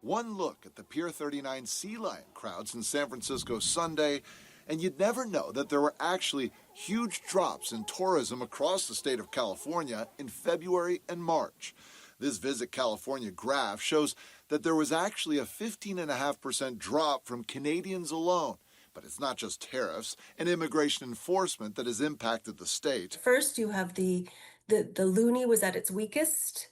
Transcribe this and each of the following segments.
One look at the Pier 39 Sea Lion crowds in San Francisco Sunday, and you'd never know that there were actually huge drops in tourism across the state of California in February and March. This Visit California graph shows that there was actually a 15.5% drop from Canadians alone. But it's not just tariffs and immigration enforcement that has impacted the state. First, you have the loonie was at its weakest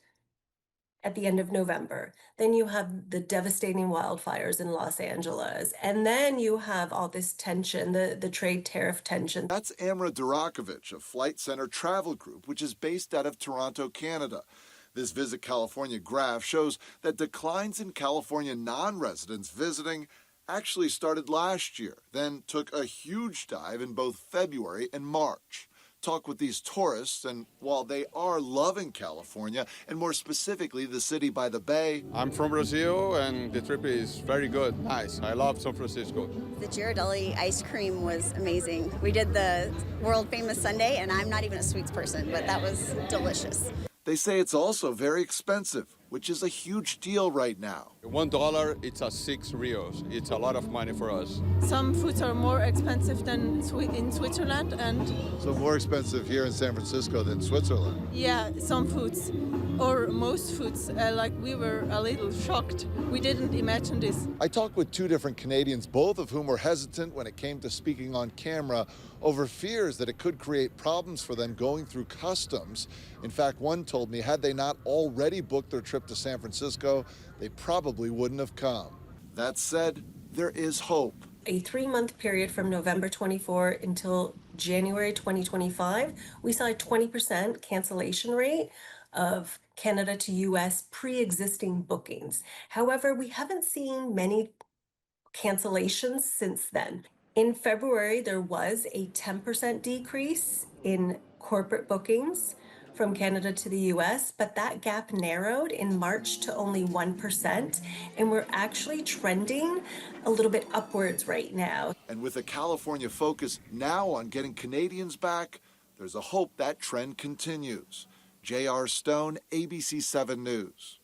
at the end of November. Then you have the devastating wildfires in Los Angeles. And then you have all this tension, the trade tariff tension. That's Amra Durakovic of Flight Center Travel Group, which is based out of Toronto, Canada. This Visit California graph shows that declines in California non-residents visiting actually started last year, then took a huge dive in both February and March. Talk with these tourists, and while they are loving California, and more specifically the city by the bay. I'm from Brazil, and the trip is very good, nice. I love San Francisco. The Ghirardelli ice cream was amazing. We did the world-famous sundae, and I'm not even a sweets person, but that was delicious. They say it's also very expensive, which is a huge deal right now. $1, it's a 6 Rios. It's a lot of money for us. Some foods are more expensive than in Switzerland, and So more expensive here in San Francisco than Switzerland. yeah, some foods or most foods. Like we were a little shocked. We didn't imagine this. I talked with two different Canadians, both of whom were hesitant when it came to speaking on camera over fears that it could create problems for them going through customs. In fact, one told me had they not already booked their trip to San Francisco, they probably wouldn't have come. That said, there is hope. A 3-month period from November 24 until January 2025, we saw a 20% cancellation rate of Canada to US pre-existing bookings. However, we haven't seen many cancellations since then. In February, there was a 10% decrease in corporate bookings from Canada to the US, but that gap narrowed in March to only 1%, and we're actually trending a little bit upwards right now. And with a California focus now on getting Canadians back, there's a hope that trend continues. J.R. Stone, ABC 7 News.